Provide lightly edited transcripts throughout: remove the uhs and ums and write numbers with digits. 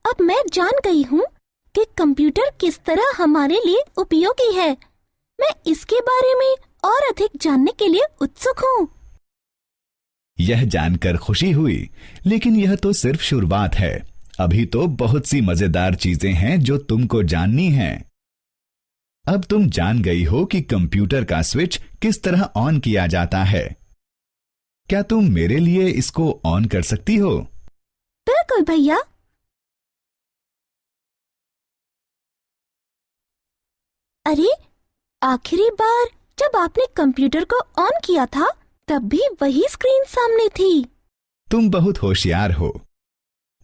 अब मैं जान गई हूँ कि कंप्यूटर किस तरह हमारे लिए उपयोगी है। मैं इसके बारे में और अधिक जानने के लिए उत्सुक हूँ। यह जानकर खुशी हुई, लेकिन यह तो सिर्फ शुरुआत है। अभी तो बहुत सी मजेदार चीजें हैं जो तुमको जाननी हैं। अब तुम जान गई हो कि कंप्यूटर का स्विच किस तरह ऑन किया जाता है। क्या तुम मेरे लिए इसको ऑन कर सकती हो? बिल्कुल भैया। अरे, आखिरी बार जब आपने कंप्यूटर को ऑन किया था तब भी वही स्क्रीन सामने थी। तुम बहुत होशियार हो।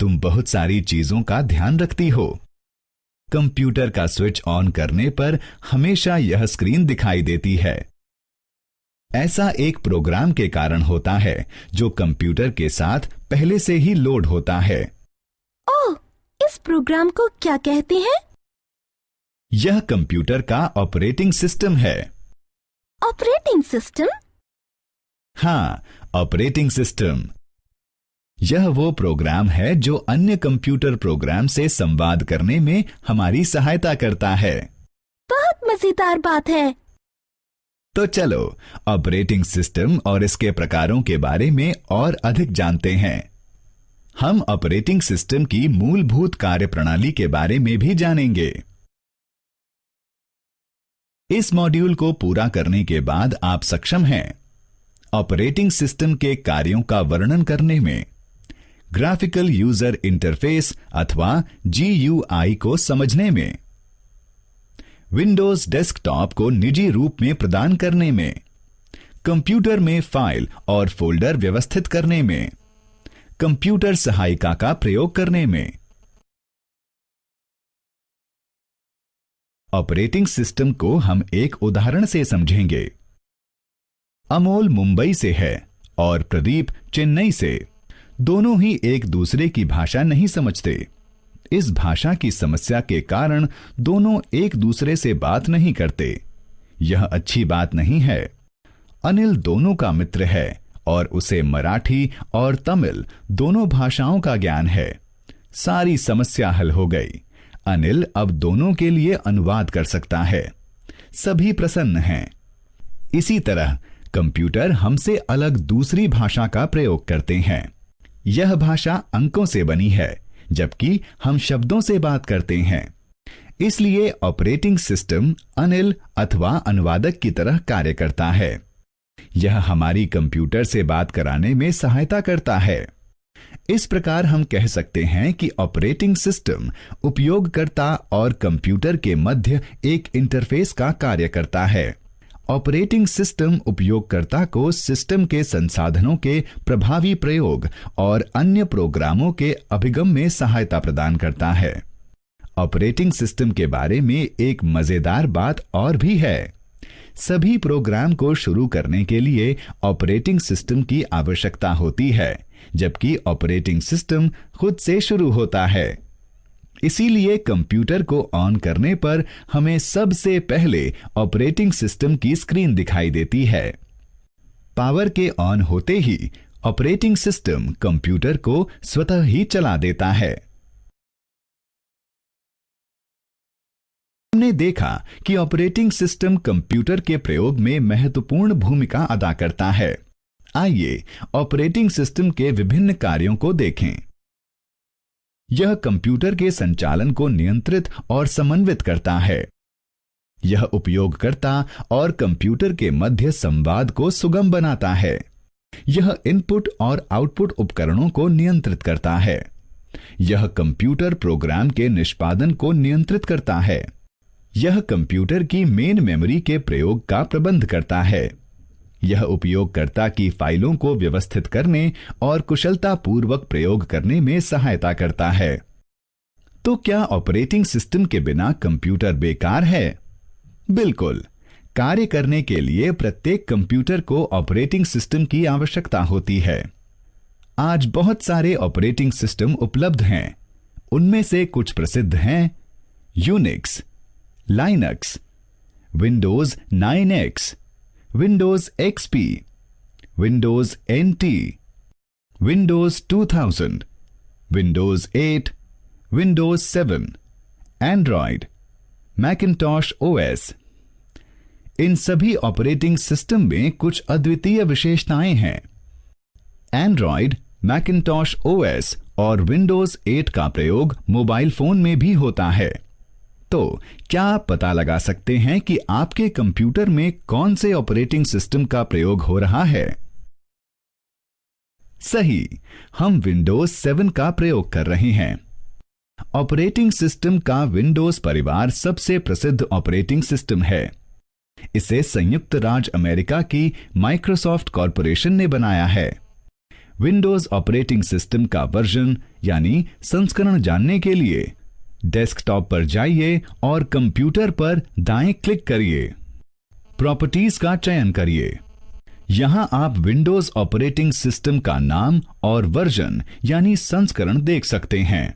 तुम बहुत सारी चीजों का ध्यान रखती हो। कंप्यूटर का स्विच ऑन करने पर हमेशा यह स्क्रीन दिखाई देती है। ऐसा एक प्रोग्राम के कारण होता है जो कंप्यूटर के साथ पहले से ही लोड होता है। ओह, इस प्रोग्राम को क्या कहते हैं? यह कंप्यूटर का ऑपरेटिंग सिस्टम है। Operating system? हाँ, ऑपरेटिंग सिस्टम। यह वो प्रोग्राम है जो अन्य कंप्यूटर प्रोग्राम से संवाद करने में हमारी सहायता करता है। बहुत मजेदार बात है। तो चलो ऑपरेटिंग सिस्टम और इसके प्रकारों के बारे में और अधिक जानते हैं। हम ऑपरेटिंग सिस्टम की मूलभूत कार्यप्रणाली के बारे में भी जानेंगे। इस मॉड्यूल को पूरा करने के बाद आप सक्षम हैं ऑपरेटिंग सिस्टम के कार्यों का वर्णन करने में, ग्राफिकल यूजर इंटरफेस अथवा GUI को समझने में, विंडोज डेस्कटॉप को निजी रूप में प्रदान करने में, कंप्यूटर में फाइल और फोल्डर व्यवस्थित करने में, कंप्यूटर सहायिका का प्रयोग करने में। ऑपरेटिंग सिस्टम को हम एक उदाहरण से समझेंगे। अमोल मुंबई से है और प्रदीप चेन्नई से। दोनों ही एक दूसरे की भाषा नहीं समझते। इस भाषा की समस्या के कारण दोनों एक दूसरे से बात नहीं करते। यह अच्छी बात नहीं है। अनिल दोनों का मित्र है और उसे मराठी और तमिल दोनों भाषाओं का ज्ञान है। सारी समस्या हल हो गई। अनिल अब दोनों के लिए अनुवाद कर सकता है। सभी प्रसन्न हैं। इसी तरह कंप्यूटर हमसे अलग दूसरी भाषा का प्रयोग करते हैं। यह भाषा अंकों से बनी है, जबकि हम शब्दों से बात करते हैं। इसलिए ऑपरेटिंग सिस्टम अनिल अथवा अनुवादक की तरह कार्य करता है। यह हमारी कंप्यूटर से बात कराने में सहायता करता है। इस प्रकार हम कह सकते हैं कि ऑपरेटिंग सिस्टम उपयोगकर्ता और कंप्यूटर के मध्य एक इंटरफेस का कार्य करता है। ऑपरेटिंग सिस्टम उपयोगकर्ता को सिस्टम के संसाधनों के प्रभावी प्रयोग और अन्य प्रोग्रामों के अभिगम में सहायता प्रदान करता है। ऑपरेटिंग सिस्टम के बारे में एक मजेदार बात और भी है। सभी प्रोग्राम को शुरू करने के लिए ऑपरेटिंग सिस्टम की आवश्यकता होती है, जबकि ऑपरेटिंग सिस्टम खुद से शुरू होता है। इसीलिए कंप्यूटर को ऑन करने पर हमें सबसे पहले ऑपरेटिंग सिस्टम की स्क्रीन दिखाई देती है। पावर के ऑन होते ही ऑपरेटिंग सिस्टम कंप्यूटर को स्वतः ही चला देता है। हमने देखा कि ऑपरेटिंग सिस्टम कंप्यूटर के प्रयोग में महत्वपूर्ण भूमिका अदा करता है। आइए ऑपरेटिंग सिस्टम के विभिन्न कार्यों को देखें। यह कंप्यूटर के संचालन को नियंत्रित और समन्वित करता है। यह उपयोगकर्ता और कंप्यूटर के मध्य संवाद को सुगम बनाता है। यह इनपुट और आउटपुट उपकरणों को नियंत्रित करता है। यह कंप्यूटर प्रोग्राम के निष्पादन को नियंत्रित करता है। यह कंप्यूटर की मेन मेमोरी के प्रयोग का प्रबंध करता है। यह उपयोगकर्ता की फाइलों को व्यवस्थित करने और कुशलतापूर्वक प्रयोग करने में सहायता करता है। तो क्या ऑपरेटिंग सिस्टम के बिना कंप्यूटर बेकार है? बिल्कुल। कार्य करने के लिए प्रत्येक कंप्यूटर को ऑपरेटिंग सिस्टम की आवश्यकता होती है। आज बहुत सारे ऑपरेटिंग सिस्टम उपलब्ध हैं। उनमें से कुछ प्रसिद्ध हैं Unix, Linux, Windows 9X, Windows XP, Windows NT, Windows 2000, Windows 8, Windows 7, Android, Macintosh OS. इन सभी ऑपरेटिंग सिस्टम में कुछ अद्वितीय विशेषताएं हैं। एंड्रॉयड, मैकिन्टॉश ओएस और विंडोज 8 का प्रयोग मोबाइल फोन में भी होता है। तो क्या आप पता लगा सकते हैं कि आपके कंप्यूटर में कौन से ऑपरेटिंग सिस्टम का प्रयोग हो रहा है? सही, हम विंडोज 7 का प्रयोग कर रहे हैं। ऑपरेटिंग सिस्टम का विंडोज परिवार सबसे प्रसिद्ध ऑपरेटिंग सिस्टम है। इसे संयुक्त राज्य अमेरिका की माइक्रोसॉफ्ट कॉरपोरेशन ने बनाया है। विंडोज ऑपरेटिंग सिस्टम का वर्जन यानी संस्करण जानने के लिए डेस्कटॉप पर जाइए और कंप्यूटर पर दाएं क्लिक करिए। प्रॉपर्टीज का चयन करिए। यहां आप विंडोज ऑपरेटिंग सिस्टम का नाम और वर्जन यानी संस्करण देख सकते हैं।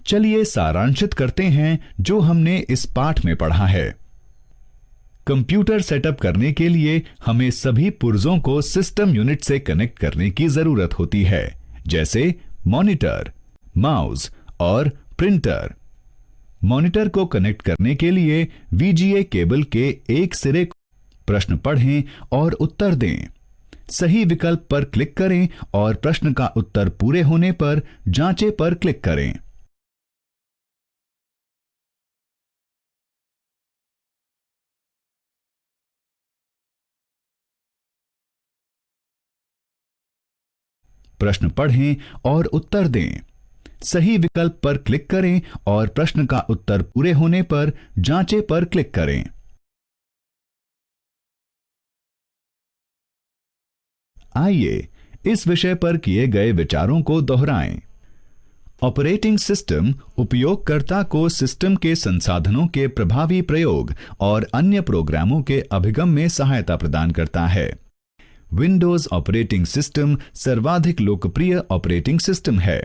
चलिए सारांशित करते हैं जो हमने इस पाठ में पढ़ा है। कंप्यूटर सेटअप करने के लिए हमें सभी पुर्जों को सिस्टम यूनिट से कनेक्ट करने की जरूरत होती है, जैसे मॉनिटर, माउस और प्रिंटर। मॉनिटर को कनेक्ट करने के लिए वीजीए केबल के एक सिरे प्रश्न पढ़ें और उत्तर दें। सही विकल्प पर क्लिक करें और प्रश्न का उत्तर पूरे होने पर जांचे पर क्लिक करें। प्रश्न पढ़ें और उत्तर दें। सही विकल्प पर क्लिक करें और प्रश्न का उत्तर पूरे होने पर जांचे पर क्लिक करें। आइए इस विषय पर किए गए विचारों को दोहराएं। ऑपरेटिंग सिस्टम उपयोगकर्ता को सिस्टम के संसाधनों के प्रभावी प्रयोग और अन्य प्रोग्रामों के अभिगम में सहायता प्रदान करता है। विंडोज ऑपरेटिंग सिस्टम सर्वाधिक लोकप्रिय ऑपरेटिंग सिस्टम है।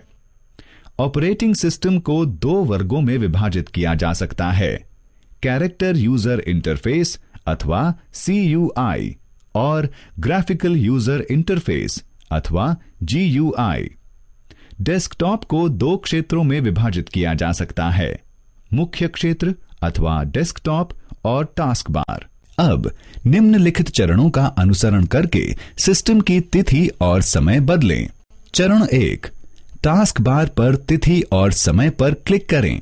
ऑपरेटिंग सिस्टम को दो वर्गों में विभाजित किया जा सकता है, कैरेक्टर यूजर इंटरफेस अथवा CUI और ग्राफिकल यूजर इंटरफेस अथवा GUI। डेस्कटॉप को दो क्षेत्रों में विभाजित किया जा सकता है, मुख्य क्षेत्र अथवा डेस्कटॉप और टास्क बार। अब निम्नलिखित चरणों का अनुसरण करके सिस्टम की तिथि और समय बदलें। चरण 1, टास्क बार पर तिथि और समय पर क्लिक करें।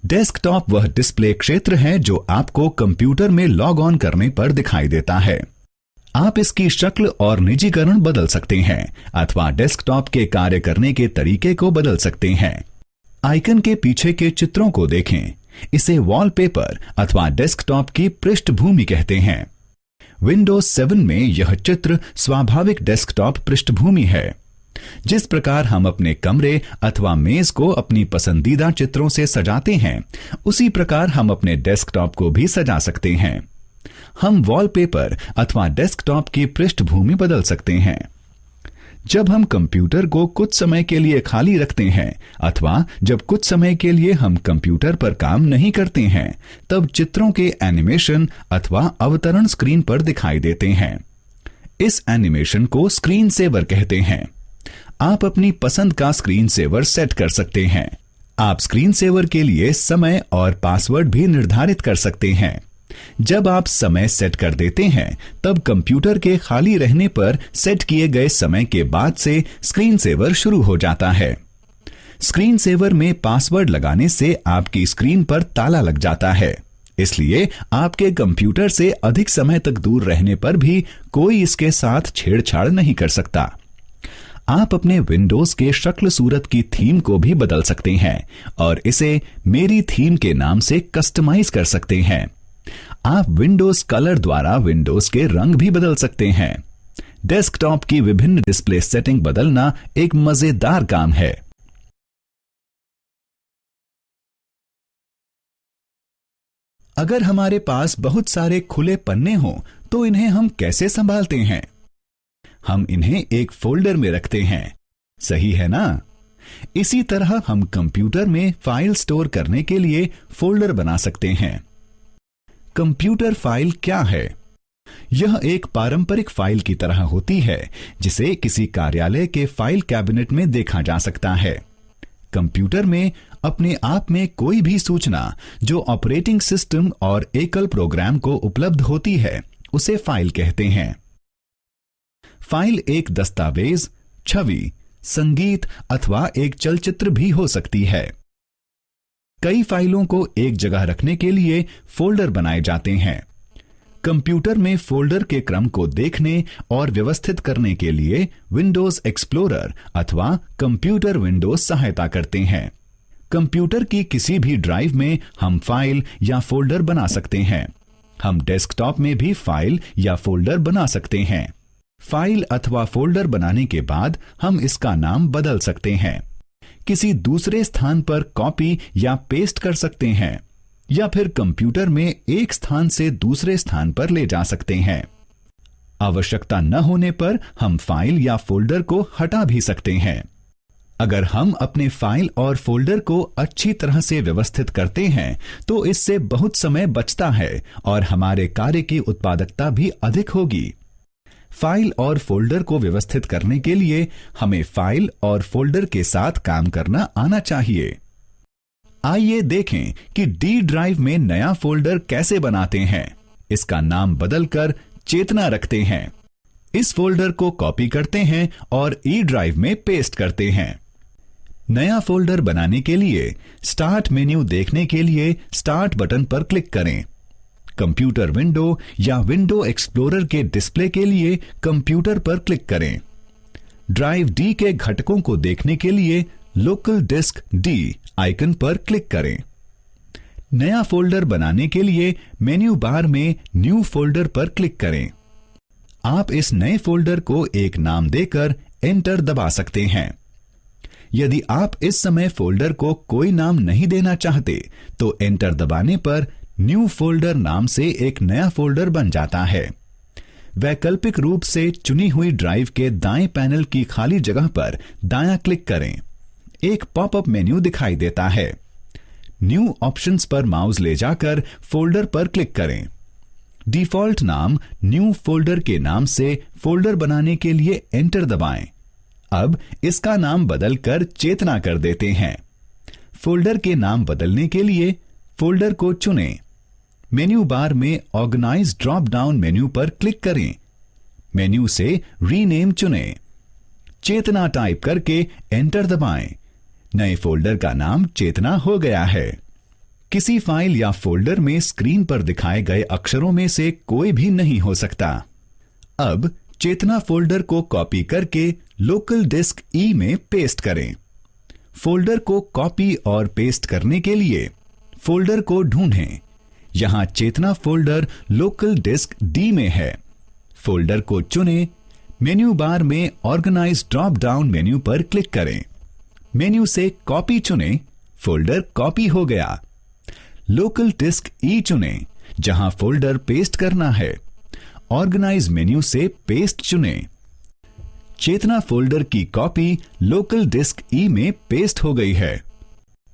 डेस्कटॉप वह डिस्प्ले क्षेत्र है जो आपको कंप्यूटर में लॉग ऑन करने पर दिखाई देता है। आप इसकी शक्ल और निजीकरण बदल सकते हैं अथवा डेस्कटॉप के कार्य करने के तरीके को बदल सकते हैं। आइकन के पीछे के चित्रों को देखें। इसे वॉलपेपर अथवा डेस्कटॉप की पृष्ठभूमि कहते हैं। विंडोज 7 में यह चित्र स्वाभाविक डेस्कटॉप पृष्ठभूमि है। जिस प्रकार हम अपने कमरे अथवा मेज को अपनी पसंदीदा चित्रों से सजाते हैं, उसी प्रकार हम अपने डेस्कटॉप को भी सजा सकते हैं। हम वॉलपेपर अथवा डेस्कटॉप की पृष्ठभूमि बदल सकते हैं। जब हम कंप्यूटर को कुछ समय के लिए खाली रखते हैं अथवा जब कुछ समय के लिए हम कंप्यूटर पर काम नहीं करते हैं, तब चित्रों के एनिमेशन अथवा अवतरण स्क्रीन पर दिखाई देते हैं। इस एनिमेशन को स्क्रीन सेवर कहते हैं। आप अपनी पसंद का स्क्रीन सेवर सेट कर सकते हैं। आप स्क्रीन सेवर के लिए समय और पासवर्ड भी निर्धारित कर सकते हैं। जब आप समय सेट कर देते हैं, तब कंप्यूटर के खाली रहने पर सेट किए गए समय के बाद से स्क्रीन सेवर शुरू हो जाता है। स्क्रीन सेवर में पासवर्ड लगाने से आपकी स्क्रीन पर ताला लग जाता है, इसलिए आपके कंप्यूटर से अधिक समय तक दूर रहने पर भी कोई इसके साथ छेड़छाड़ नहीं कर सकता। आप अपने विंडोज के शक्ल सूरत की थीम को भी बदल सकते हैं और इसे मेरी थीम के नाम से कस्टमाइज कर सकते हैं। आप विंडोज कलर द्वारा विंडोज के रंग भी बदल सकते हैं। डेस्कटॉप की विभिन्न डिस्प्ले सेटिंग बदलना एक मजेदार काम है। अगर हमारे पास बहुत सारे खुले पन्ने हों तो इन्हें हम कैसे संभालते हैं? हम इन्हें एक फोल्डर में रखते हैं, सही है ना? इसी तरह हम कंप्यूटर में फाइल स्टोर करने के लिए फोल्डर बना सकते हैं। कंप्यूटर फाइल क्या है? यह एक पारंपरिक फाइल की तरह होती है जिसे किसी कार्यालय के फाइल कैबिनेट में देखा जा सकता है। कंप्यूटर में अपने आप में कोई भी सूचना जो ऑपरेटिंग सिस्टम और एकल प्रोग्राम को उपलब्ध होती है उसे फाइल कहते हैं। फाइल एक दस्तावेज, छवि, संगीत अथवा एक चलचित्र भी हो सकती है। कई फाइलों को एक जगह रखने के लिए फोल्डर बनाए जाते हैं। कंप्यूटर में फोल्डर के क्रम को देखने और व्यवस्थित करने के लिए विंडोज एक्सप्लोरर अथवा कंप्यूटर विंडोज सहायता करते हैं। कंप्यूटर की किसी भी ड्राइव में हम फाइल या फोल्डर बना सकते हैं। हम डेस्कटॉप में भी फाइल या फोल्डर बना सकते हैं। फाइल अथवा फोल्डर बनाने के बाद हम इसका नाम बदल सकते हैं, किसी दूसरे स्थान पर कॉपी या पेस्ट कर सकते हैं या फिर कंप्यूटर में एक स्थान से दूसरे स्थान पर ले जा सकते हैं। आवश्यकता न होने पर हम फाइल या फोल्डर को हटा भी सकते हैं। अगर हम अपने फाइल और फोल्डर को अच्छी तरह से व्यवस्थित करते हैं तो इससे बहुत समय बचता है और हमारे कार्य की उत्पादकता भी अधिक होगी। फाइल और फोल्डर को व्यवस्थित करने के लिए हमें फाइल और फोल्डर के साथ काम करना आना चाहिए। आइए देखें कि डी ड्राइव में नया फोल्डर कैसे बनाते हैं। इसका नाम बदलकर चेतना रखते हैं। इस फोल्डर को कॉपी करते हैं और ई ड्राइव में पेस्ट करते हैं। नया फोल्डर बनाने के लिए स्टार्ट मेन्यू देखने के लिए स्टार्ट बटन पर क्लिक करें। कंप्यूटर विंडो या विंडो एक्सप्लोरर के डिस्प्ले के लिए कंप्यूटर पर क्लिक करें। ड्राइव डी के घटकों को देखने के लिए लोकल डिस्क डी आइकन पर क्लिक करें। नया फोल्डर बनाने के लिए मेन्यू बार में न्यू फोल्डर पर क्लिक करें। आप इस नए फोल्डर को एक नाम देकर एंटर दबा सकते हैं। यदि आप इस समय फोल्डर को कोई नाम नहीं देना चाहते तो एंटर दबाने पर न्यू फोल्डर नाम से एक नया फोल्डर बन जाता है। वैकल्पिक रूप से चुनी हुई ड्राइव के दाएं पैनल की खाली जगह पर दायां क्लिक करें। एक पॉपअप मेन्यू दिखाई देता है। न्यू ऑप्शंस पर माउस ले जाकर फोल्डर पर क्लिक करें। डिफॉल्ट नाम न्यू फोल्डर के नाम से फोल्डर बनाने के लिए एंटर दबाएं। अब इसका नाम बदलकर चेतना कर देते हैं। फोल्डर के नाम बदलने के लिए फोल्डर को चुनें। मेन्यू बार में ऑर्गेनाइज ड्रॉप डाउन मेन्यू पर क्लिक करें। मेन्यू से रीनेम चुनें। चेतना टाइप करके एंटर दबाएं। नए फोल्डर का नाम चेतना हो गया है। किसी फाइल या फोल्डर में स्क्रीन पर दिखाए गए अक्षरों में से कोई भी नहीं हो सकता। अब चेतना फोल्डर को कॉपी करके लोकल डिस्क ई में पेस्ट करें। फोल्डर को कॉपी और पेस्ट करने के लिए फोल्डर को ढूंढें। यहां चेतना फोल्डर लोकल डिस्क डी में है। फोल्डर को चुनें। मेन्यू बार में ऑर्गेनाइज ड्रॉप डाउन मेन्यू पर क्लिक करें। मेन्यू से कॉपी चुनें। फोल्डर कॉपी हो गया। लोकल डिस्क ई चुनें जहां फोल्डर पेस्ट करना है। ऑर्गेनाइज मेन्यू से पेस्ट चुनें। चेतना फोल्डर की कॉपी लोकल डिस्क ई में पेस्ट हो गई है।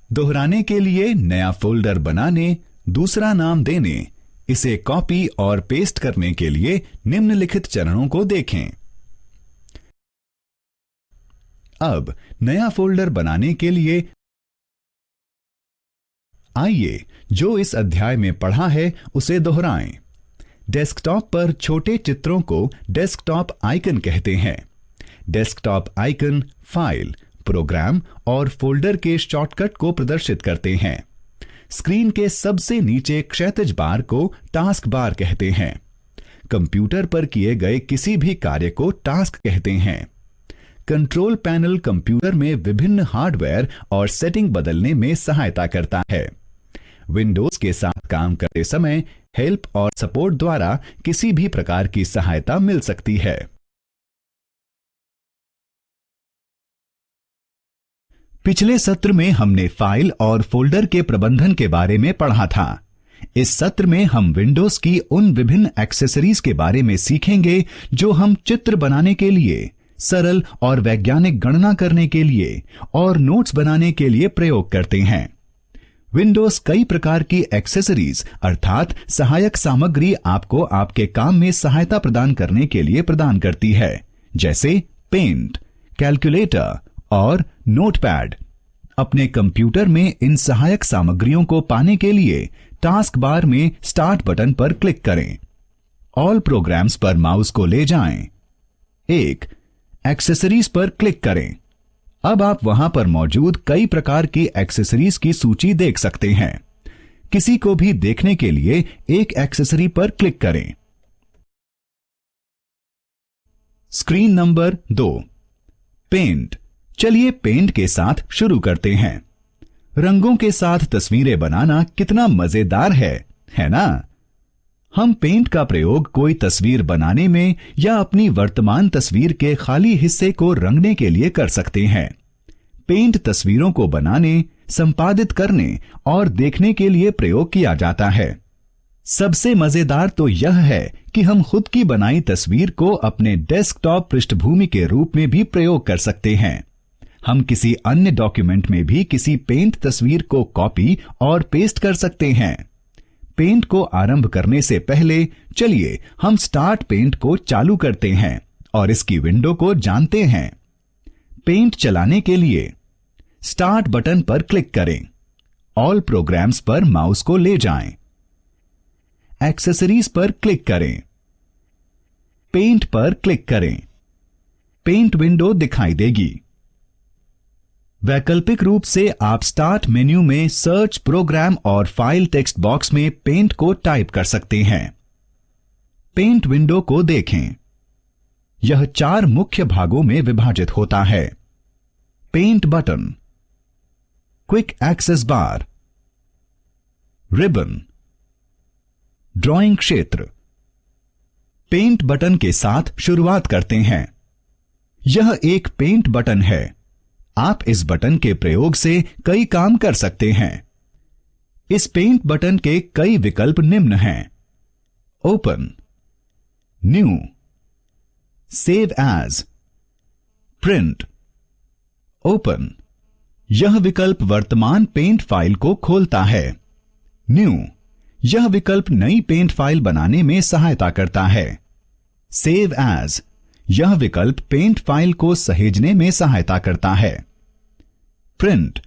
दोहराने के लिए नया फोल्डर बनाने, दूसरा नाम देने, इसे कॉपी और पेस्ट करने के लिए निम्नलिखित चरणों को देखें। अब नया फोल्डर बनाने के लिए आइए जो इस अध्याय में पढ़ा है उसे दोहराएं। डेस्कटॉप पर छोटे चित्रों को डेस्कटॉप आइकन कहते हैं। डेस्कटॉप आइकन फाइल, प्रोग्राम और फोल्डर के शॉर्टकट को प्रदर्शित करते हैं। स्क्रीन के सबसे नीचे क्षैतिज बार को टास्क बार कहते हैं। कंप्यूटर पर किए गए किसी भी कार्य को टास्क कहते हैं। कंट्रोल पैनल कंप्यूटर में विभिन्न हार्डवेयर और सेटिंग बदलने में सहायता करता है। विंडोज के साथ काम करते समय हेल्प और सपोर्ट द्वारा किसी भी प्रकार की सहायता मिल सकती है। पिछले सत्र में हमने फाइल और फोल्डर के प्रबंधन के बारे में पढ़ा था। इस सत्र में हम विंडोज की उन विभिन्न एक्सेसरीज के बारे में सीखेंगे जो हम चित्र बनाने के लिए, सरल और वैज्ञानिक गणना करने के लिए और नोट्स बनाने के लिए प्रयोग करते हैं। विंडोज कई प्रकार की एक्सेसरीज अर्थात सहायक सामग्री आपको आपके काम में सहायता प्रदान करने के लिए प्रदान करती है, जैसे पेंट, कैलकुलेटर और नोटपैड। अपने कंप्यूटर में इन सहायक सामग्रियों को पाने के लिए टास्क बार में स्टार्ट बटन पर क्लिक करें। ऑल प्रोग्राम्स पर माउस को ले जाएं। एक्सेसरीज पर क्लिक करें। अब आप वहां पर मौजूद कई प्रकार की एक्सेसरीज की सूची देख सकते हैं। किसी को भी देखने के लिए एक एक्सेसरी पर क्लिक करें। Screen number 2, paint. चलिए पेंट के साथ शुरू करते हैं। रंगों के साथ तस्वीरें बनाना कितना मजेदार है ना? हम पेंट का प्रयोग कोई तस्वीर बनाने में या अपनी वर्तमान तस्वीर के खाली हिस्से को रंगने के लिए कर सकते हैं। पेंट तस्वीरों को बनाने, संपादित करने और देखने के लिए प्रयोग किया जाता है। सबसे मजेदार तो यह है कि हम खुद की बनाई तस्वीर को अपने डेस्कटॉप पृष्ठभूमि के रूप में भी प्रयोग कर सकते हैं। हम किसी अन्य डॉक्यूमेंट में भी किसी पेंट तस्वीर को कॉपी और पेस्ट कर सकते हैं। पेंट को आरंभ करने से पहले चलिए हम स्टार्ट पेंट को चालू करते हैं और इसकी विंडो को जानते हैं। पेंट चलाने के लिए स्टार्ट बटन पर क्लिक करें। ऑल प्रोग्राम्स पर माउस को ले जाएं। एक्सेसरीज पर क्लिक करें। पेंट पर क्लिक करें। पेंट विंडो दिखाई देगी। वैकल्पिक रूप से आप स्टार्ट मेन्यू में सर्च, प्रोग्राम और फाइल टेक्स्ट बॉक्स में पेंट को टाइप कर सकते हैं। पेंट विंडो को देखें। यह 4 मुख्य भागों में विभाजित होता है। पेंट बटन, क्विक एक्सेस बार, रिबन, ड्राइंग क्षेत्र। पेंट बटन के साथ शुरुआत करते हैं। यह एक पेंट बटन है। आप इस बटन के प्रयोग से कई काम कर सकते हैं। इस पेंट बटन के कई विकल्प निम्न हैं। Open, new, save as, print. Open, यह विकल्प वर्तमान पेंट फाइल को खोलता है। न्यू, यह विकल्प नई पेंट फाइल बनाने में सहायता करता है। सेव एज, यह विकल्प पेंट फाइल को सहेजने में सहायता करता है। प्रिंट,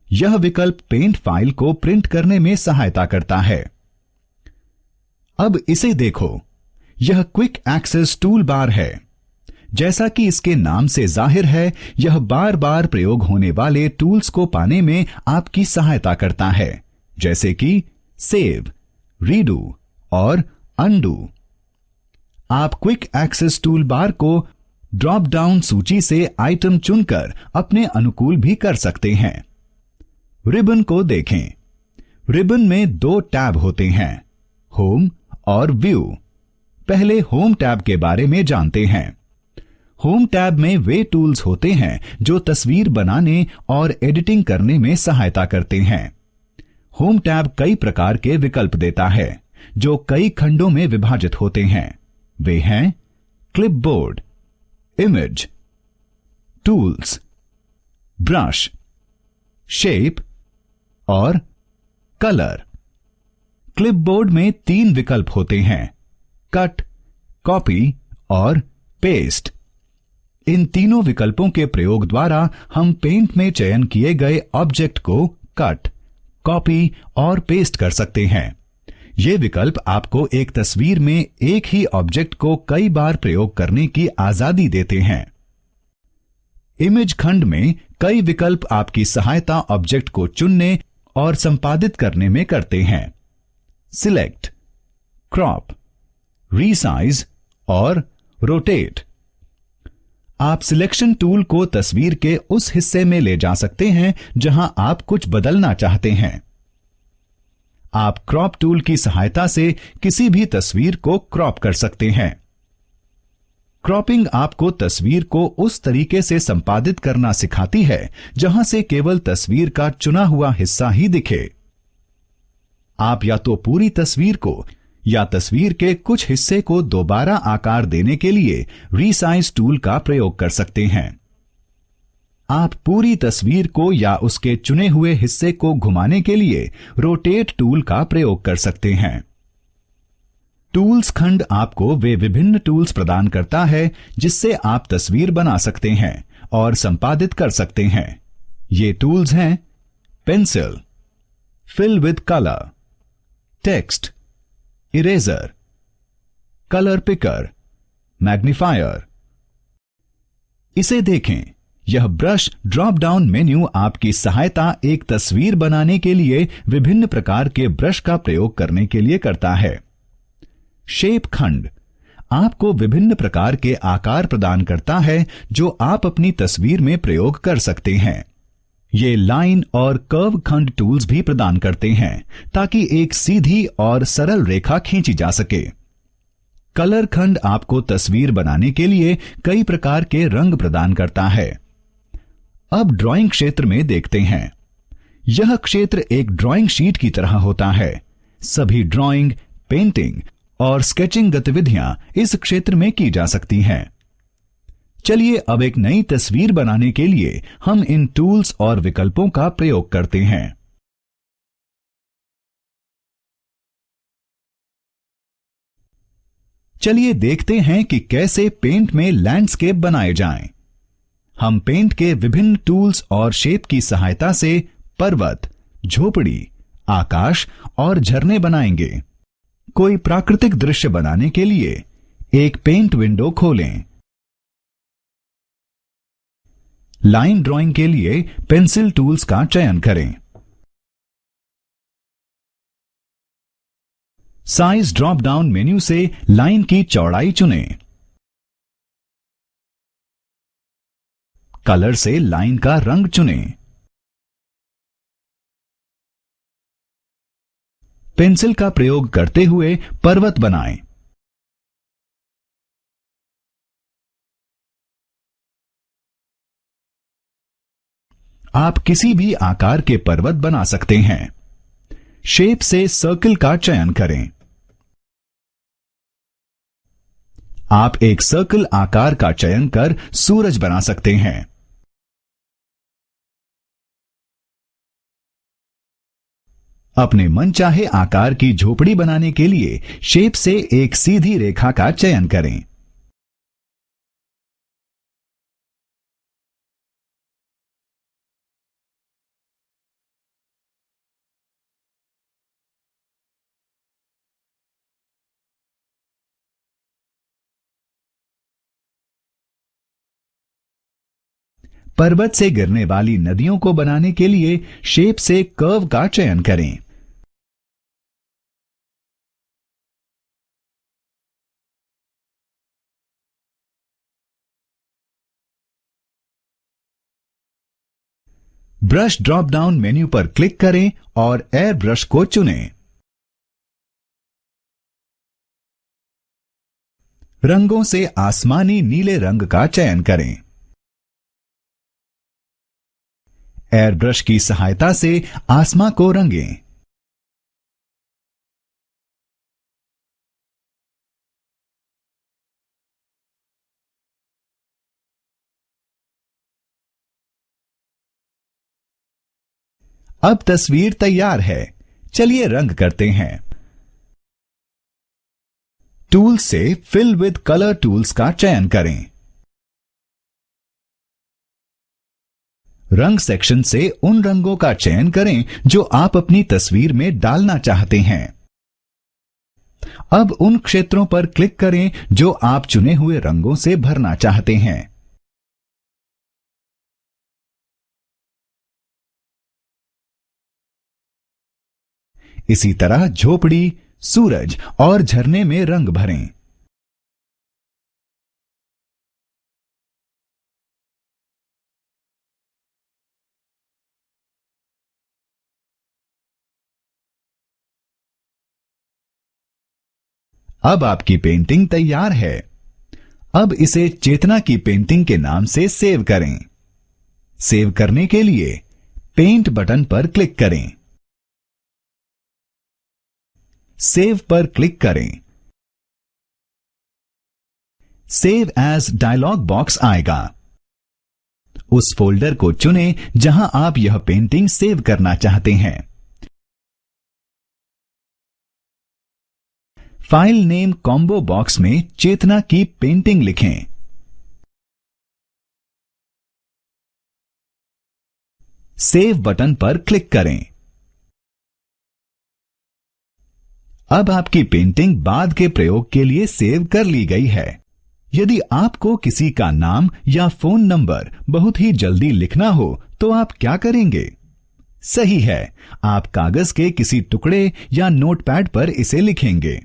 यह विकल्प पेंट फाइल को प्रिंट करने में सहायता करता है। अब इसे देखो, यह क्विक एक्सेस टूल बार है। जैसा कि इसके नाम से जाहिर है, यह बार बार प्रयोग होने वाले टूल्स को पाने में आपकी सहायता करता है, जैसे कि सेव, रीडू और अनडू। आप क्विक एक्सेस टूल बार को ड्रॉप डाउन सूची से आइटम चुनकर अपने अनुकूल भी कर सकते हैं। रिबन को देखें। रिबन में 2 टैब होते हैं, होम और व्यू। पहले होम टैब के बारे में जानते हैं। होम टैब में वे टूल्स होते हैं जो तस्वीर बनाने और एडिटिंग करने में सहायता करते हैं। होम टैब कई प्रकार के विकल्प देता है जो कई खंडों में विभाजित होते हैं। वे हैं clipboard, image, tools, brush, shape और कलर। क्लिपबोर्ड में 3 विकल्प होते हैं, कट, कॉपी और पेस्ट। इन तीनों विकल्पों के प्रयोग द्वारा हम पेंट में चयन किए गए ऑब्जेक्ट को कट, कॉपी और पेस्ट कर सकते हैं। ये विकल्प आपको एक तस्वीर में एक ही ऑब्जेक्ट को कई बार प्रयोग करने की आजादी देते हैं। इमेज खंड में कई विकल्प आपकी सहायता ऑब्जेक्ट को चुनने और संपादित करने में करते हैं। सिलेक्ट, क्रॉप, रीसाइज और रोटेट। आप सिलेक्शन टूल को तस्वीर के उस हिस्से में ले जा सकते हैं जहां आप कुछ बदलना चाहते हैं। आप क्रॉप टूल की सहायता से किसी भी तस्वीर को क्रॉप कर सकते हैं। क्रॉपिंग आपको तस्वीर को उस तरीके से संपादित करना सिखाती है जहां से केवल तस्वीर का चुना हुआ हिस्सा ही दिखे। आप या तो पूरी तस्वीर को या तस्वीर के कुछ हिस्से को दोबारा आकार देने के लिए रीसाइज टूल का प्रयोग कर सकते हैं। आप पूरी तस्वीर को या उसके चुने हुए हिस्से को घुमाने के लिए रोटेट टूल का प्रयोग कर सकते हैं। टूल्स खंड आपको वे विभिन्न टूल्स प्रदान करता है जिससे आप तस्वीर बना सकते हैं और संपादित कर सकते हैं। ये टूल्स हैं pencil, fill with colour, text, eraser, colour picker, magnifier. इसे देखें, यह ब्रश ड्रॉप डाउन मेन्यू आपकी सहायता एक तस्वीर बनाने के लिए विभिन्न प्रकार के ब्रश का प्रयोग करने के लिए करता है। शेप खंड आपको विभिन्न प्रकार के आकार प्रदान करता है जो आप अपनी तस्वीर में प्रयोग कर सकते हैं। ये लाइन और कर्व खंड टूल्स भी प्रदान करते हैं ताकि एक सीधी और सरल रेखा खींची जा सके। कलर खंड आपको तस्वीर बनाने के लिए कई प्रकार के रंग प्रदान करता है। अब ड्राइंग क्षेत्र में देखते हैं। यह क्षेत्र एक ड्राइंग शीट की तरह होता है। सभी ड्राइंग, पेंटिंग और स्केचिंग गतिविधियां इस क्षेत्र में की जा सकती हैं। चलिए अब एक नई तस्वीर बनाने के लिए हम इन टूल्स और विकल्पों का प्रयोग करते हैं। चलिए देखते हैं कि कैसे पेंट में लैंडस्केप बनाए जाएं। हम पेंट के विभिन्न टूल्स और शेप की सहायता से पर्वत, झोपड़ी, आकाश और झरने बनाएंगे। कोई प्राकृतिक दृश्य बनाने के लिए एक पेंट विंडो खोलें। लाइन ड्राइंग के लिए पेंसिल टूल्स का चयन करें। साइज ड्रॉप डाउन मेन्यू से लाइन की चौड़ाई चुनें। कलर से लाइन का रंग चुनें। पेंसिल का प्रयोग करते हुए पर्वत बनाएं। आप किसी भी आकार के पर्वत बना सकते हैं। शेप से सर्कल का चयन करें। आप एक सर्कल आकार का चयन कर सूरज बना सकते हैं। अपने मनचाहे आकार की झोपड़ी बनाने के लिए शेप से एक सीधी रेखा का चयन करें। पर्वत से गिरने वाली नदियों को बनाने के लिए शेप से कर्व का चयन करें। ब्रश ड्रॉप डाउन मेन्यू पर क्लिक करें और एयर ब्रश को चुनें। रंगों से आसमानी नीले रंग का चयन करें। एयर ब्रश की सहायता से आसमां को रंगें। अब तस्वीर तैयार है। चलिए रंग करते हैं। टूल से फिल विद कलर टूल्स का चयन करें। रंग सेक्शन से उन रंगों का चयन करें जो आप अपनी तस्वीर में डालना चाहते हैं। अब उन क्षेत्रों पर क्लिक करें जो आप चुने हुए रंगों से भरना चाहते हैं। इसी तरह झोपड़ी, सूरज और झरने में रंग भरें। अब आपकी पेंटिंग तैयार है। अब इसे चेतना की पेंटिंग के नाम से सेव करें। सेव करने के लिए पेंट बटन पर क्लिक करें। सेव पर क्लिक करें। सेव एज डायलॉग बॉक्स आएगा। उस फोल्डर को चुनें जहां आप यह पेंटिंग सेव करना चाहते हैं। फाइल नेम कॉम्बो बॉक्स में चेतना की पेंटिंग लिखें। सेव बटन पर क्लिक करें। अब आपकी पेंटिंग बाद के प्रयोग के लिए सेव कर ली गई है। यदि आपको किसी का नाम या फोन नंबर बहुत ही जल्दी लिखना हो तो आप क्या करेंगे? सही है, आप कागज के किसी टुकड़े या नोटपैड पर इसे लिखेंगे।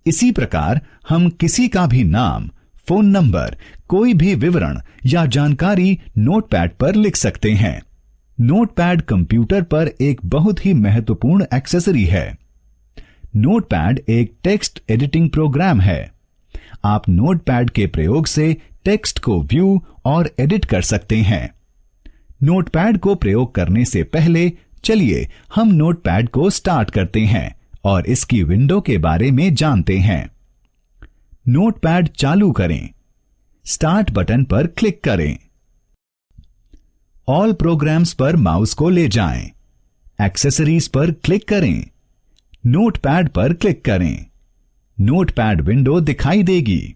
इसी प्रकार हम किसी का भी नाम, फोन नंबर, कोई भी विवरण या जानकारी नोटपैड पर लिख सकते हैं। नोटपैड कंप्यूटर पर एक बहुत ही महत्वपूर्ण एक्सेसरी है। नोटपैड एक टेक्स्ट एडिटिंग प्रोग्राम है। आप नोटपैड के प्रयोग से टेक्स्ट को व्यू और एडिट कर सकते हैं। नोटपैड को प्रयोग करने से पहले चलिए हम नोटपैड को स्टार्ट करते हैं और इसकी विंडो के बारे में जानते हैं। नोटपैड चालू करें। स्टार्ट बटन पर क्लिक करें। ऑल प्रोग्राम्स पर माउस को ले जाएं। एक्सेसरीज पर क्लिक करें। नोटपैड पर क्लिक करें। नोटपैड विंडो दिखाई देगी।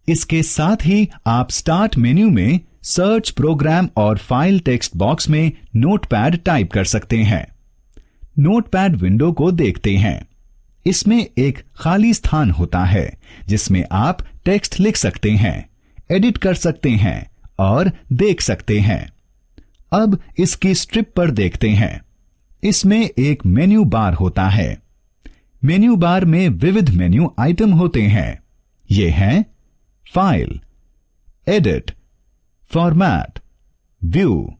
इसके साथ ही आप स्टार्ट मेन्यू में सर्च प्रोग्राम और फाइल टेक्स्ट बॉक्स में नोटपैड टाइप कर सकते हैं। नोटपैड विंडो को देखते हैं। इसमें एक खाली स्थान होता है जिसमें आप टेक्स्ट लिख सकते हैं, एडिट कर सकते हैं और देख सकते हैं। अब इसकी स्ट्रिप पर देखते हैं। इसमें एक मेन्यू बार होता है। मेन्यू बार में विविध मेन्यू आइटम होते हैं। ये हैं file, edit, format, view,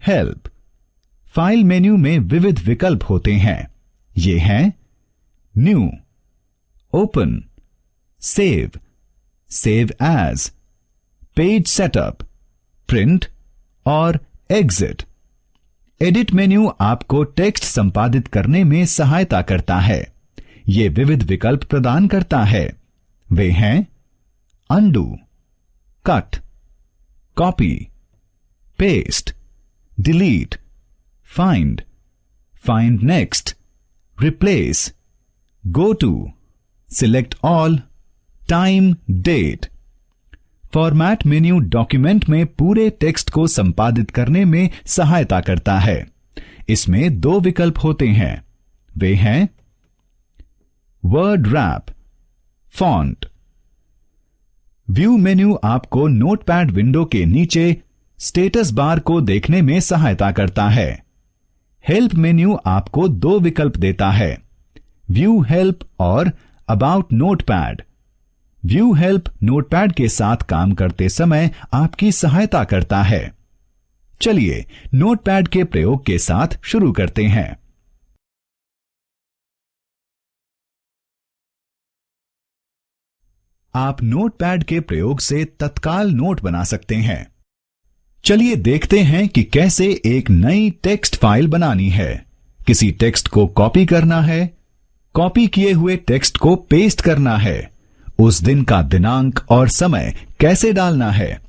help. File menu में विविध विकल्प होते हैं। ये हैं new, open, save, save as, page setup, print और एग्जिट। एडिट मेन्यू आपको टेक्स्ट संपादित करने में सहायता करता है। ये विविध विकल्प प्रदान करता है। वे हैं undo, cut, copy, paste, delete, find, find next, replace, go to, select all, time, date. Format menu document में पूरे टेक्स्ट को संपादित करने में सहायता करता है। इसमें दो विकल्प होते हैं। वे हैं word rap, font. View menu आपको नोटपैड विंडो के नीचे स्टेटस बार को देखने में सहायता करता है। हेल्प मेन्यू आपको दो विकल्प देता है, व्यू हेल्प और about notepad. View help notepad के साथ काम करते समय आपकी सहायता करता है। चलिए नोटपैड के प्रयोग के साथ शुरू करते हैं। आप नोटपैड के प्रयोग से तत्काल नोट बना सकते हैं। चलिए देखते हैं कि कैसे एक नई टेक्स्ट फाइल बनानी है। किसी टेक्स्ट को कॉपी करना है, कॉपी किए हुए टेक्स्ट को पेस्ट करना है, उस दिन का दिनांक और समय कैसे डालना है,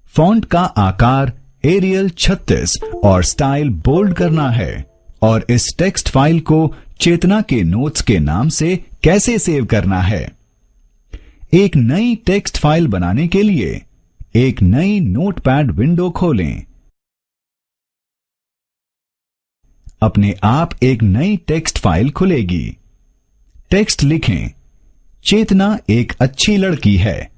फॉन्ट का आकार एरियल 36 और स्टाइल बोल्ड करना है, और इस टेक्स्ट फाइल को चेतना के नोट्स के नाम से कैसे सेव करना है। एक नई टेक्स्ट फाइल बनाने के लिए एक नई नोटपैड विंडो खोलें। अपने आप एक नई टेक्स्ट फाइल खुलेगी। टेक्स्ट लिखें, चेतना एक अच्छी लड़की है।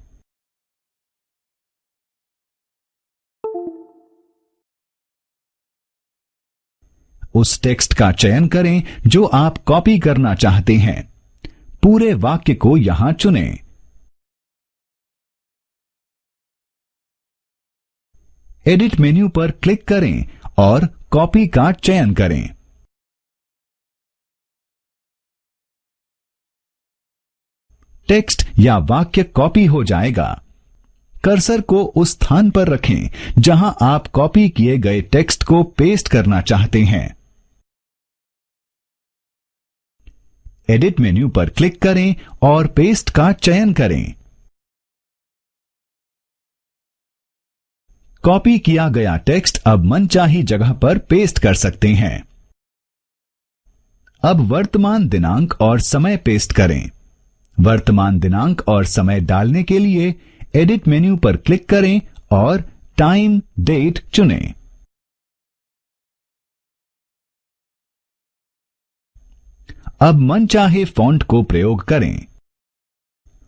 उस टेक्स्ट का चयन करें जो आप कॉपी करना चाहते हैं। पूरे वाक्य को यहां चुनें। एडिट मेन्यू पर क्लिक करें और कॉपी का चयन करें। टेक्स्ट या वाक्य कॉपी हो जाएगा। कर्सर को उस स्थान पर रखें जहां आप कॉपी किए गए टेक्स्ट को पेस्ट करना चाहते हैं। एडिट मेन्यू पर क्लिक करें और पेस्ट का चयन करें। कॉपी किया गया टेक्स्ट अब मनचाही जगह पर पेस्ट कर सकते हैं। अब वर्तमान दिनांक और समय पेस्ट करें। वर्तमान दिनांक और समय डालने के लिए एडिट मेन्यू पर क्लिक करें और टाइम डेट चुनें। अब मनचाहे फॉन्ट को प्रयोग करें।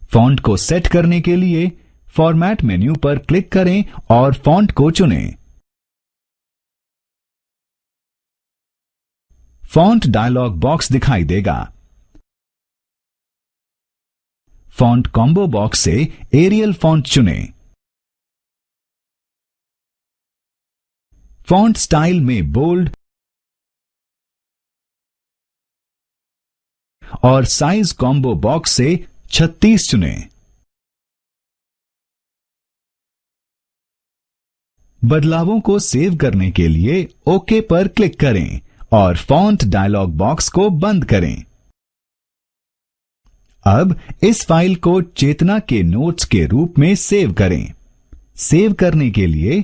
फॉन्ट को सेट करने के लिए फॉर्मेट मेन्यू पर क्लिक करें और फॉन्ट को चुनें। फॉन्ट डायलॉग बॉक्स दिखाई देगा। फॉन्ट कॉम्बो बॉक्स से एरियल फॉन्ट चुनें। फॉन्ट स्टाइल में बोल्ड और साइज कॉम्बो बॉक्स से 36 चुनें। बदलावों को सेव करने के लिए ओके पर क्लिक करें और फॉन्ट डायलॉग बॉक्स को बंद करें। अब इस फाइल को चेतना के नोट्स के रूप में सेव करें। सेव करने के लिए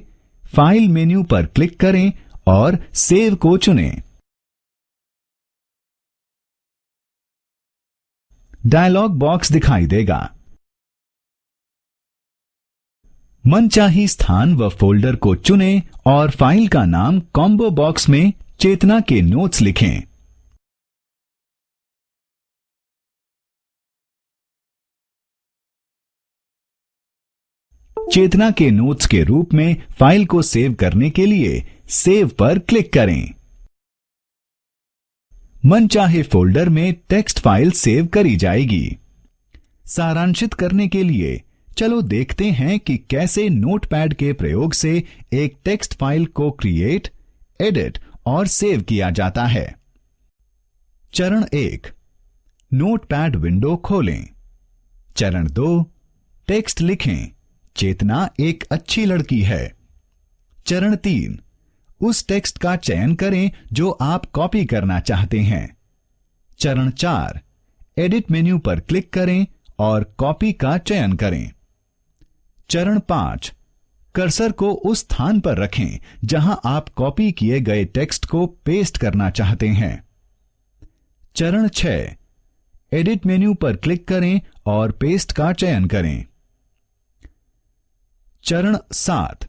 फाइल मेन्यू पर क्लिक करें और सेव को चुनें। डायलॉग बॉक्स दिखाई देगा। मनचाही स्थान व फोल्डर को चुनें और फाइल का नाम कॉम्बो बॉक्स में चेतना के नोट्स लिखें। चेतना के नोट्स के रूप में फाइल को सेव करने के लिए सेव पर क्लिक करें। मनचाहे फोल्डर में टेक्स्ट फाइल सेव करी जाएगी। सारांशित करने के लिए चलो देखते हैं कि कैसे नोटपैड के प्रयोग से एक टेक्स्ट फाइल को क्रिएट, एडिट और सेव किया जाता है। चरण 1, नोटपैड विंडो खोलें। चरण 2, टेक्स्ट लिखें, चेतना एक अच्छी लड़की है। चरण 3, उस टेक्स्ट का चयन करें जो आप कॉपी करना चाहते हैं। चरण 4, एडिट मेन्यू पर क्लिक करें और कॉपी का चयन करें। चरण 5, कर्सर को उस स्थान पर रखें जहां आप कॉपी किए गए टेक्स्ट को पेस्ट करना चाहते हैं। चरण 6, एडिट मेन्यू पर क्लिक करें और पेस्ट का चयन करें। चरण 7,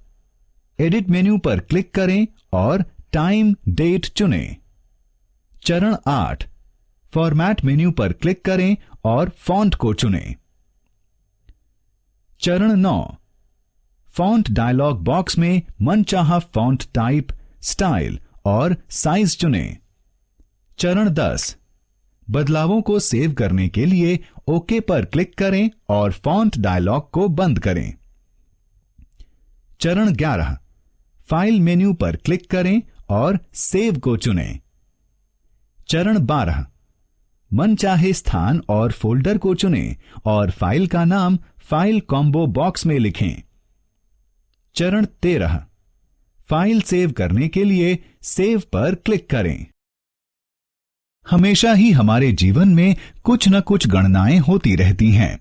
एडिट मेन्यू पर क्लिक करें और टाइम डेट चुनें। चरण 8, फॉर्मेट मेन्यू पर क्लिक करें और फॉन्ट को चुनें। चरण 9, फॉन्ट डायलॉग बॉक्स में मनचाहा फॉन्ट टाइप, स्टाइल और साइज चुनें। चरण 10, बदलावों को सेव करने के लिए ओके पर क्लिक करें और फॉन्ट डायलॉग को बंद करें। चरण 11, फाइल मेन्यू पर क्लिक करें और सेव को चुनें। चरण 12, मनचाहे स्थान और फोल्डर को चुनें और फाइल का नाम फाइल कॉम्बो बॉक्स में लिखें। चरण 13, फाइल सेव करने के लिए सेव पर क्लिक करें। हमेशा ही हमारे जीवन में कुछ न कुछ गणनाएं होती रहती हैं।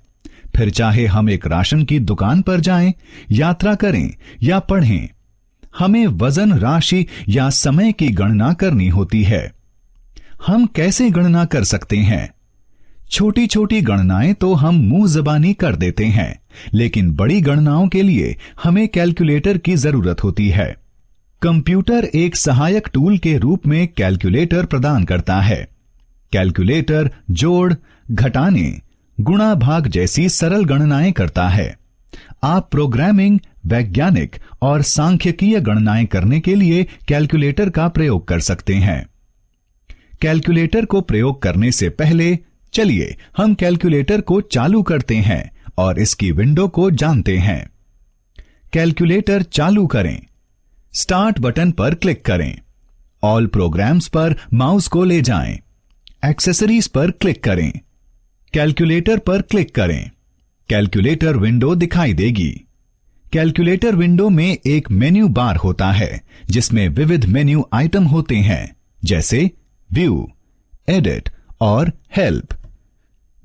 फिर चाहे हम एक राशन की दुकान पर जाएं, यात्रा करें या पढ़ें, हमें वजन, राशि या समय की गणना करनी होती है। हम कैसे गणना कर सकते हैं? छोटी छोटी गणनाएं तो हम मुंह ज़बानी कर देते हैं, लेकिन बड़ी गणनाओं के लिए हमें कैलकुलेटर की जरूरत होती है। कंप्यूटर एक सहायक टूल के रूप में कैलकुलेटर प्रदान करता है। कैलकुलेटर जोड़, घटाने, गुणा भाग जैसी सरल गणनाएं करता है। आप प्रोग्रामिंग, वैज्ञानिक और सांख्यिकीय गणनाएं करने के लिए कैलकुलेटर का प्रयोग कर सकते हैं। कैलकुलेटर को प्रयोग करने से पहले चलिए हम कैलकुलेटर को चालू करते हैं और इसकी विंडो को जानते हैं। कैलकुलेटर चालू करें। स्टार्ट बटन पर क्लिक करें। ऑल प्रोग्राम्स पर माउस को ले जाएं। एक्सेसरीज पर क्लिक करें। कैलकुलेटर पर क्लिक करें। कैलकुलेटर विंडो दिखाई देगी। कैलकुलेटर विंडो में एक मेन्यू बार होता है जिसमें विविध मेन्यू आइटम होते हैं, जैसे व्यू, एडिट और हेल्प।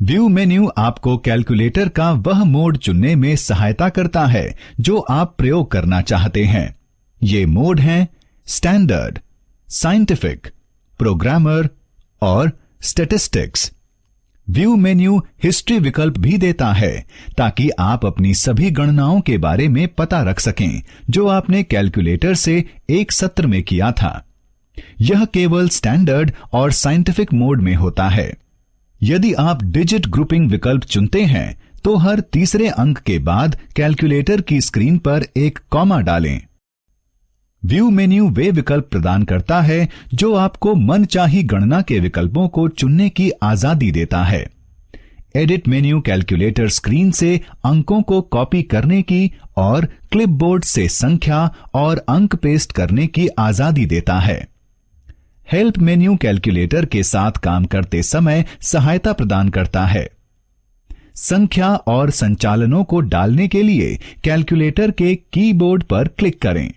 व्यू मेन्यू आपको कैलकुलेटर का वह मोड चुनने में सहायता करता है जो आप प्रयोग करना चाहते हैं। ये मोड हैं स्टैंडर्ड, साइंटिफिक, प्रोग्रामर और स्टैटिस्टिक्स। व्यू मेन्यू हिस्ट्री विकल्प भी देता है ताकि आप अपनी सभी गणनाओं के बारे में पता रख सकें जो आपने कैलकुलेटर से एक सत्र में किया था। यह केवल स्टैंडर्ड और साइंटिफिक मोड में होता है। यदि आप डिजिट ग्रुपिंग विकल्प चुनते हैं तो हर तीसरे अंक के बाद कैलकुलेटर की स्क्रीन पर एक कॉमा डालें। व्यू मेन्यू वे विकल्प प्रदान करता है जो आपको मनचाही गणना के विकल्पों को चुनने की आजादी देता है। एडिट मेन्यू कैलकुलेटर स्क्रीन से अंकों को कॉपी करने की और क्लिपबोर्ड से संख्या और अंक पेस्ट करने की आजादी देता है। हेल्प मेन्यू कैलकुलेटर के साथ काम करते समय सहायता प्रदान करता है। संख्या और संचालनों को डालने के लिए कैलकुलेटर के कीबोर्ड पर क्लिक करें।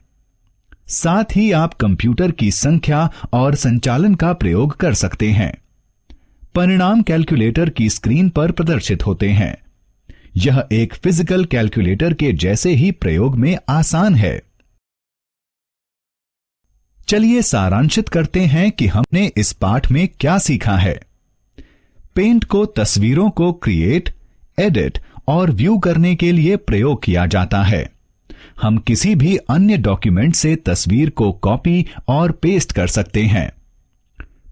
साथ ही आप कंप्यूटर की संख्या और संचालन का प्रयोग कर सकते हैं। परिणाम कैलकुलेटर की स्क्रीन पर प्रदर्शित होते हैं। यह एक फिजिकल कैलकुलेटर के जैसे ही प्रयोग में आसान है। चलिए सारांशित करते हैं कि हमने इस पाठ में क्या सीखा है। पेंट को तस्वीरों को क्रिएट, एडिट और व्यू करने के लिए प्रयोग किया जाता है। हम किसी भी अन्य डॉक्यूमेंट से तस्वीर को कॉपी और पेस्ट कर सकते हैं।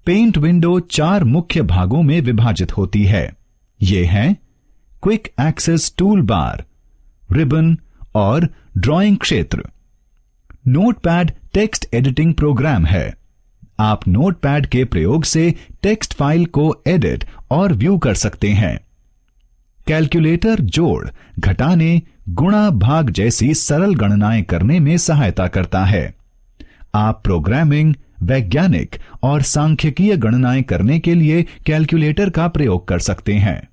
पेंट विंडो 4 मुख्य भागों में विभाजित होती है। ये हैं quick access toolbar, ribbon और ड्राइंग क्षेत्र। नोटपैड टेक्स्ट एडिटिंग प्रोग्राम है। आप नोटपैड के प्रयोग से टेक्स्ट फाइल को एडिट और व्यू कर सकते हैं। कैलकुलेटर जोड़, घटाने, गुणा, भाग जैसी सरल गणनाएं करने में सहायता करता है। आप प्रोग्रामिंग, वैज्ञानिक और सांख्यिकीय गणनाएं करने के लिए कैलकुलेटर का प्रयोग कर सकते हैं।